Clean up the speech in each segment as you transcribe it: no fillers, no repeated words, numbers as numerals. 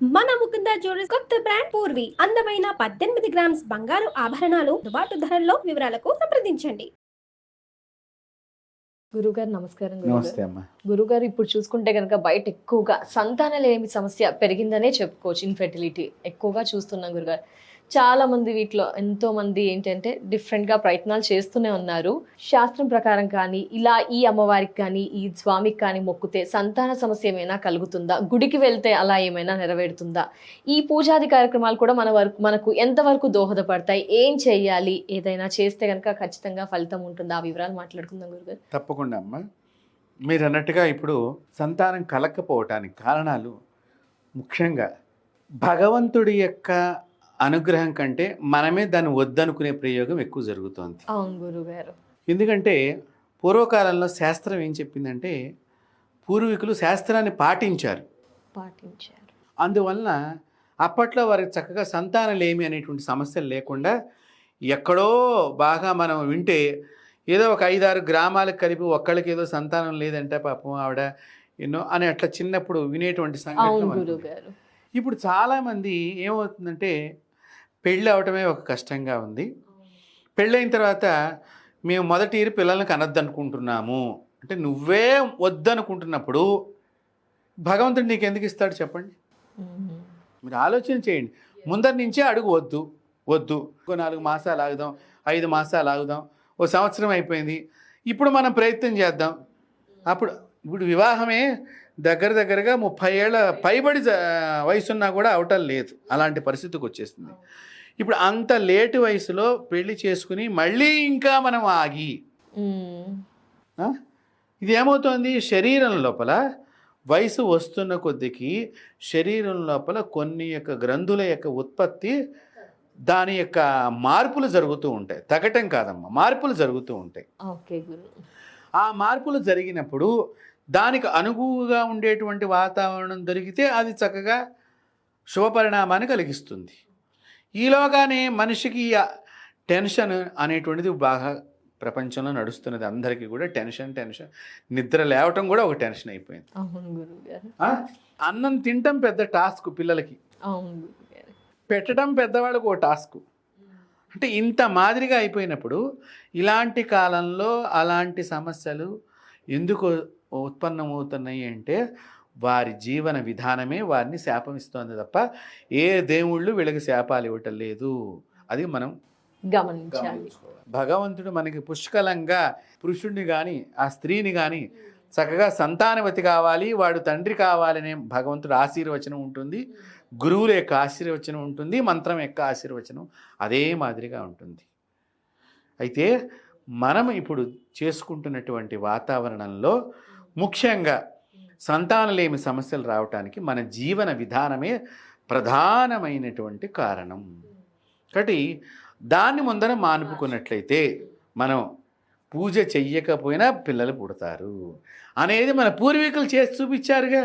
మన ముకుంద జ్యువెలర్స్ కొత్త బ్రాండ్ పూర్వి అందమైన 18 గ్రామ్స్ బంగారు ఆభరణాలు దుబాటు ధరల్లో వివరాలకు సంప్రదించండి. గురుగారు నమస్కారం. నమస్తే అమ్మా. గురుగారు ఇప్పుడు చూసుకుంటే కనుక బయట ఎక్కువగా సంతానలేమి సమస్య పెరిగిందనే చెప్పుకోవచ్చు. ఇన్ఫెర్టిలిటీ ఎక్కువగా చూస్తున్నాం గురుగారు. చాలా మంది వీటిలో ఎంతో మంది ఏంటంటే డిఫరెంట్ గా ప్రయత్నాలు చేస్తూనే ఉన్నారు. శాస్త్రం ప్రకారం కానీ ఇలా ఈ అమ్మవారికి కానీ ఈ స్వామికి కానీ మొక్కుతే సంతాన సమస్య ఏమైనా కలుగుతుందా? గుడికి వెళ్తే అలా ఏమైనా నెరవేరుతుందా? ఈ పూజాది కార్యక్రమాలు కూడా మనకు ఎంతవరకు దోహదపడతాయి? ఏం చేయాలి? ఏదైనా చేస్తే కనుక ఖచ్చితంగా ఫలితం ఉంటుందా? ఆ వివరాలు మాట్లాడుకుందాం గురుగారు. తప్పకుండా అమ్మా. మీరు అన్నట్టుగా ఇప్పుడు సంతానం కలగకపోవటానికి కారణాలు ముఖ్యంగా భగవంతుడి యొక్క అనుగ్రహం కంటే మనమే దాన్ని వద్దనుకునే ప్రయోగం ఎక్కువ జరుగుతోంది. అవును గురుగారు. ఎందుకంటే పూర్వకాలంలో శాస్త్రం ఏం చెప్పిందంటే పూర్వీకులు శాస్త్రాన్ని పాటించారు. అందువలన అప్పట్లో వారికి చక్కగా సంతానలేమి అనేటువంటి సమస్యలు లేకుండా ఎక్కడో బాగా మనం వింటే ఏదో ఒక 5-6 గ్రామాలకు కలిపి ఒక్కళ్ళకి ఏదో సంతానం లేదంటే పాపం ఆవిడ ఎన్నో అని అట్లా చిన్నప్పుడు వినేటువంటి సంఘటన. ఇప్పుడు చాలామంది ఏమవుతుందంటే పెళ్ళి అవటమే ఒక కష్టంగా ఉంది. పెళ్ళైన తర్వాత మేము మొదటి పిల్లల్ని కనొద్దనుకుంటున్నాము అంటే నువ్వే వద్దనుకుంటున్నప్పుడు భగవంతుడు నీకు ఎందుకు ఇస్తాడు చెప్పండి? మీరు ఆలోచన చేయండి. ముందరి నుంచే అడుగు వద్దు వద్దు, 4 మాసాలు ఆగుదాం, 5 మాసాలు ఆగుదాం, ఓ సంవత్సరం అయిపోయింది, ఇప్పుడు మనం ప్రయత్నం చేద్దాం. ఇప్పుడు వివాహమే దగ్గరగా 30 ఏళ్ళ పైబడి వయసున్నా కూడా అవటం లేదు. అలాంటి పరిస్థితికి వచ్చేస్తుంది. ఇప్పుడు అంత లేటు వయసులో పెళ్లి చేసుకుని మళ్ళీ ఇంకా మనం ఆగి ఇది ఏమవుతోంది? శరీరం లోపల వయసు వస్తున్న కొద్దికి శరీరం లోపల కొన్ని యొక్క గ్రంథుల యొక్క ఉత్పత్తి దాని యొక్క మార్పులు జరుగుతూ ఉంటాయి. తగ్గటం కాదమ్మా, మార్పులు జరుగుతూ ఉంటాయి. ఆ మార్పులు జరిగినప్పుడు దానికి అనుగుణంగా ఉండేటువంటి వాతావరణం దొరికితే అది చక్కగా శుభపరిణామాన్ని కలిగిస్తుంది. ఈలోగానే మనిషికి టెన్షన్ అనేటువంటిది బాగా ప్రపంచంలో నడుస్తున్నది. అందరికీ కూడా టెన్షన్. నిద్ర లేవటం కూడా ఒక టెన్షన్ అయిపోయింది. అన్నం తినటం పెద్ద టాస్క్ పిల్లలకి, పెట్టడం పెద్దవాళ్ళకు ఒక టాస్క్. అంటే ఇంత మాదిరిగా అయిపోయినప్పుడు ఇలాంటి కాలంలో అలాంటి సమస్యలు ఎందుకు ఉత్పన్నమవుతున్నాయి అంటే వారి జీవన విధానమే వారిని శాపమిస్తోంది తప్ప ఏ దేవుళ్ళు వీళ్ళకి శాపాలు ఇవ్వటం లేదు. అది మనం గమనించాలి. భగవంతుడు మనకి పుష్కలంగా పురుషుడిని కానీ ఆ స్త్రీని కానీ చక్కగా సంతానవతి కావాలి, వాడు తండ్రి కావాలనే భగవంతుడు ఆశీర్వచనం ఉంటుంది, గురువుల యొక్క ఆశీర్వచనం ఉంటుంది, మంత్రం యొక్క ఆశీర్వచనం అదే మాదిరిగా ఉంటుంది. అయితే మనం ఇప్పుడు చేసుకుంటున్నటువంటి వాతావరణంలో ముఖ్యంగా సంతానలేమి సమస్యలు రావటానికి మన జీవన విధానమే ప్రధానమైనటువంటి కారణం. కాబట్టి దాన్ని ముందర మానుపుకున్నట్లయితే మనం పూజ చెయ్యకపోయినా పిల్లలు పుడతారు అనేది మన పూర్వీకులు చేసి చూపించారుగా.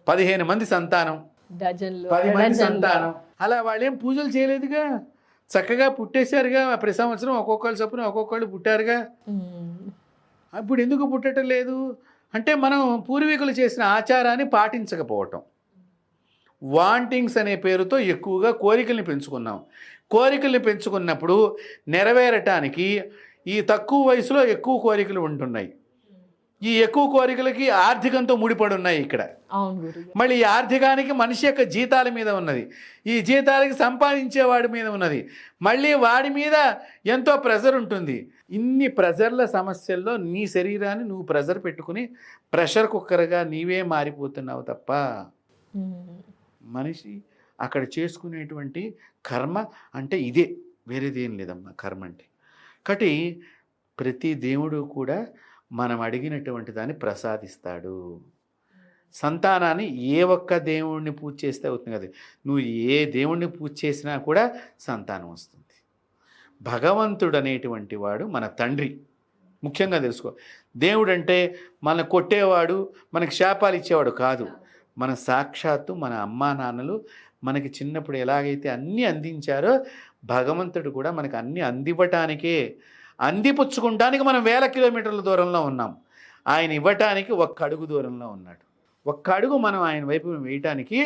15 మంది సంతానం, 10 మంది సంతానం, అలా వాళ్ళేం పూజలు చేయలేదుగా, చక్కగా పుట్టేశారుగా. ప్రతి సంవత్సరం ఒక్కొక్కళ్ళు చొప్పున ఒక్కొక్కళ్ళు పుట్టారుగా. ఇప్పుడు ఎందుకు పుట్టడం లేదు అంటే మనం పూర్వీకులు చేసిన ఆచారాన్ని పాటించకపోవటం. వాంటింగ్స్ అనే పేరుతో ఎక్కువగా కోరికల్ని పెంచుకున్నాం. కోరికల్ని పెంచుకున్నప్పుడు నెరవేరటానికి ఈ తక్కువ వయసులో ఎక్కువ కోరికలు ఉంటున్నాయి. ఈ ఎక్కువ కోరికలకి ఆర్థికంతో ముడిపడి ఉన్నాయి ఇక్కడ. మళ్ళీ ఈ ఆర్థికానికి మనిషి యొక్క జీతాల మీద ఉన్నది, ఈ జీతాలకి సంపాదించేవాడి మీద ఉన్నది, మళ్ళీ వాడి మీద ఎంతో ప్రెజర్ ఉంటుంది. ఇన్ని ప్రెజర్ల సమస్యల్లో నీ శరీరాన్ని నువ్వు ప్రెజర్ పెట్టుకుని ప్రెషర్ కుక్కర్గా నీవే మారిపోతున్నావు తప్ప మనిషి అక్కడ చేసుకునేటువంటి కర్మ అంటే ఇదే, వేరేదేం లేదమ్మా కర్మ అంటే. కాబట్టి ప్రతి దేవుడు కూడా మనం అడిగినటువంటి దాన్ని ప్రసాదిస్తాడు. సంతానాన్ని ఏ ఒక్క దేవుణ్ణి పూజ చేస్తే అవుతుంది కదా, నువ్వు ఏ దేవుణ్ణి పూజ చేసినా కూడా సంతానం వస్తుంది. భగవంతుడు అనేటువంటి వాడు మన తండ్రి. ముఖ్యంగా తెలుసుకో, దేవుడు అంటే మన కొట్టేవాడు, మనకి శాపాలు ఇచ్చేవాడు కాదు. మన సాక్షాత్తు మన అమ్మా నాన్నలు మనకి చిన్నప్పుడు ఎలాగైతే అన్నీ అందించారో భగవంతుడు కూడా మనకు అన్నీ అందివ్వటానికే, అందిపుచ్చుకుంటానికి మనం 1000 కిలోమీటర్ల దూరంలో ఉన్నాం. ఆయన ఇవ్వటానికి 1 అడుగు దూరంలో ఉన్నాడు. 1 అడుగు మనం ఆయన వైపు వేయటానికి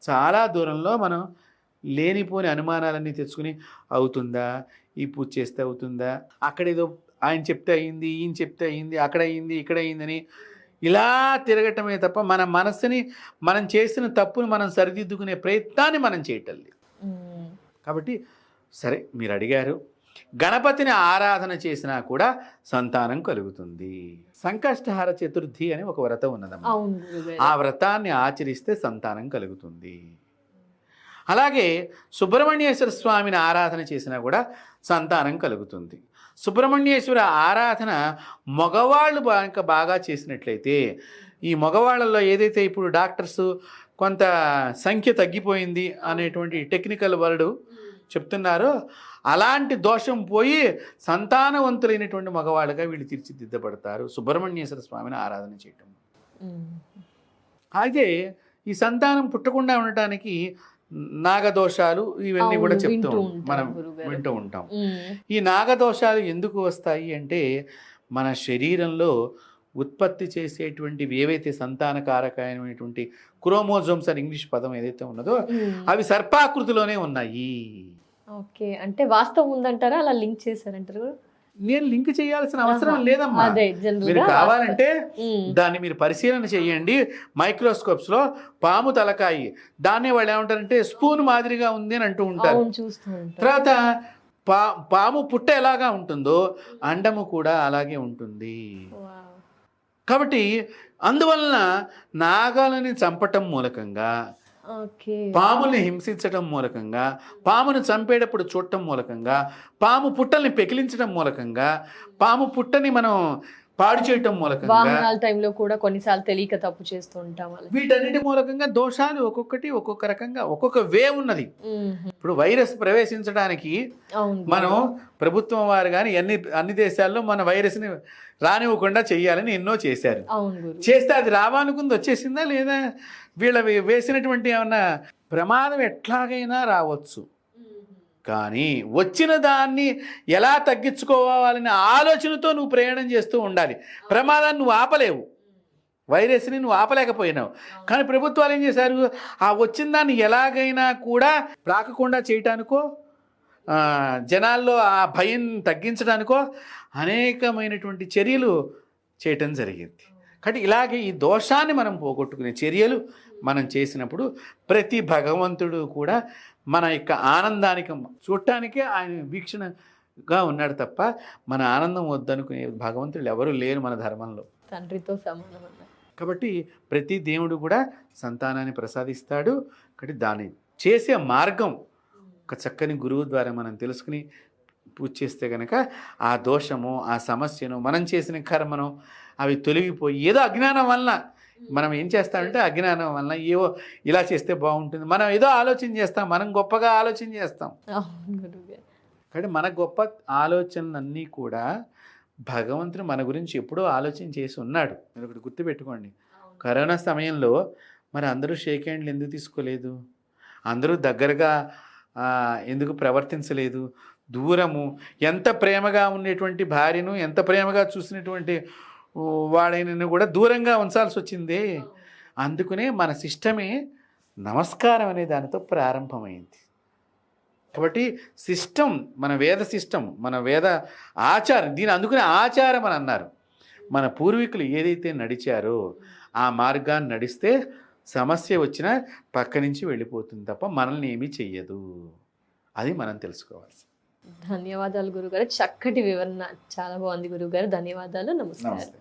చాలా దూరంలో మనం లేనిపోని అనుమానాలన్నీ తెచ్చుకుని అవుతుందా, ఈ పూజ చేస్తే అవుతుందా, అక్కడేదో ఆయన చెప్తే అయింది, ఈయన చెప్తే అయింది, అక్కడ అయింది, ఇక్కడ అయిందని ఇలా తిరగటమే తప్ప మన మనసుని మనం చేసిన తప్పును మనం సరిదిద్దుకునే ప్రయత్నాన్ని మనం చేయటం లేదు. కాబట్టి సరే, మీరు అడిగారు, గణపతిని ఆరాధన చేసినా కూడా సంతానం కలుగుతుంది. సంకష్టహార చతుర్థి అని ఒక వ్రతం ఉన్నదమ్మా. ఆ వ్రతాన్ని ఆచరిస్తే సంతానం కలుగుతుంది. అలాగే సుబ్రహ్మణ్యేశ్వర స్వామిని ఆరాధన చేసినా కూడా సంతానం కలుగుతుంది. సుబ్రహ్మణ్యేశ్వర ఆరాధన మగవాళ్ళు బాగా చేసినట్లయితే, ఈ మగవాళ్ళల్లో ఏదైతే ఇప్పుడు డాక్టర్స్ కొంత సంఖ్య తగ్గిపోయింది అనేటువంటి టెక్నికల్ వర్డ్ చెప్తున్నారో, అలాంటి దోషం పోయి సంతానవంతులైనటువంటి మగవాళ్ళుగా వీళ్ళు తీర్చిదిద్దబడతారు సుబ్రహ్మణ్యేశ్వర స్వామిని ఆరాధన చేయటం. అయితే ఈ సంతానం పుట్టకుండా ఉండటానికి నాగదోషాలు ఇవన్నీ కూడా మనం వింటూ ఉంటాం. ఈ నాగదోషాలు ఎందుకు వస్తాయి అంటే, మన శరీరంలో ఉత్పత్తి చేసేటువంటివి ఏవైతే సంతానకారకమైనటువంటి క్రోమోజోమ్స్ అని ఇంగ్లీష్ పదం ఏదైతే ఉన్నదో అవి సర్పాకృతిలోనే ఉన్నాయి. ఓకే, అంటే వాస్తవం ఉందంటారా, అలా లింక్ చేశారంటారు? నేను లింక్ చేయాల్సిన అవసరం లేదమ్మా. మీరు కావాలంటే దాన్ని మీరు పరిశీలన చేయండి మైక్రోస్కోప్స్ లో. పాము తలకాయి, దాన్నే వాళ్ళు ఏమంటారంటే స్పూన్ మాదిరిగా ఉంది అని అంటూ ఉంటారు. తర్వాత పాము పుట్ట ఎలాగా ఉంటుందో అండము కూడా అలాగే ఉంటుంది. కాబట్టి అందువలన నాగాలని చంపటం మూలకంగా, పాముల్ని హింసించడం మూలకంగా, పామును చంపేటప్పుడు చూడటం మూలకంగా, పాము పుట్టల్ని పెకిలించడం మూలకంగా, పాము పుట్టని మనం పాడు చేయటం మూలకంగా, టైంలో కూడా కొన్నిసార్లు తెలియక తప్పు చేస్తూ ఉంటాం. వీటన్నిటి మూలకంగా దోషాలు ఒక్కొక్కటి ఒక్కొక్క రకంగా ఒక్కొక్క వే ఉన్నది. ఇప్పుడు వైరస్ ప్రవేశించడానికి మనం ప్రభుత్వం వారు కానీ అన్ని దేశాల్లో మన వైరస్ని రానివ్వకుండా చెయ్యాలని ఎన్నో చేశారు. చేస్తే అది రావాలనుకుంది, వచ్చేసిందా లేదా? వీళ్ళ వేసినటువంటి ఏమన్నా ప్రమాదం ఎట్లాగైనా రావచ్చు, కానీ వచ్చిన దాన్ని ఎలా తగ్గించుకోవాలనే ఆలోచనతో నువ్వు ప్రయాణం చేస్తూ ఉండాలి. ప్రమాదాన్ని నువ్వు ఆపలేవు, వైరస్ని నువ్వు ఆపలేకపోయినావు. కానీ ప్రభుత్వాలు ఏం చేశారు, ఆ వచ్చిన దాన్ని ఎలాగైనా కూడా రాకుండా చేయటానికో, జనాల్లో ఆ భయం తగ్గించడానికో అనేకమైనటువంటి చర్యలు చేయటం జరిగింది. కాబట్టి ఇలాగే ఈ దోషాన్ని మనం పోగొట్టుకునే చర్యలు మనం చేసినప్పుడు ప్రతి భగవంతుడు కూడా మన యొక్క ఆనందానికి చూడటానికే ఆయన వీక్షణగా ఉన్నాడు తప్ప మన ఆనందం వద్దనుకునే భగవంతుడు ఎవరు లేరు మన ధర్మంలో, తండ్రితో సమానం. కాబట్టి ప్రతి దేవుడు కూడా సంతానాన్ని ప్రసాదిస్తాడు. కాబట్టి దాన్ని చేసే మార్గం ఒక చక్కని గురువు ద్వారా మనం తెలుసుకుని పూజ చేస్తే కనుక ఆ దోషము, ఆ సమస్యను, మనం చేసిన కర్మను అవి తొలగిపోయి, ఏదో అజ్ఞానం వలన మనం ఏం చేస్తామంటే అజ్ఞానం వలన ఏవో ఇలా చేస్తే బాగుంటుంది, మనం ఏదో ఆలోచన చేస్తాం, మనం గొప్పగా ఆలోచన చేస్తాం. కానీ మన గొప్ప ఆలోచనలన్నీ కూడా భగవంతుడు మన గురించి ఎప్పుడో ఆలోచన చేసి ఉన్నాడు. మీరు ఒకటి గుర్తుపెట్టుకోండి, కరోనా సమయంలో మరి అందరూ షేక్ హ్యాండ్లు ఎందుకు తీసుకోలేదు, అందరూ దగ్గరగా ఎందుకు ప్రవర్తించలేదు, దూరము, ఎంత ప్రేమగా ఉండేటువంటి భార్యను, ఎంత ప్రేమగా చూసినటువంటి వాడైనా కూడా దూరంగా ఉంచాల్సి వచ్చింది. అందుకనే మన సిస్టమే నమస్కారం అనే దానితో ప్రారంభమైంది. కాబట్టి సిస్టమ్, మన వేద సిస్టమ్, మన వేద ఆచారం, దీని అందుకనే ఆచారం అని అన్నారు. మన పూర్వీకులు ఏదైతే నడిచారో ఆ మార్గాన్ని నడిస్తే సమస్య వచ్చినా పక్క నుంచి వెళ్ళిపోతుంది తప్ప మనల్ని ఏమీ చెయ్యదు. అది మనం తెలుసుకోవాలి. ధన్యవాదాలు గురుగారు, చక్కటి వివరణ, చాలా బాగుంది గురుగారు. ధన్యవాదాలు. నమస్కారం.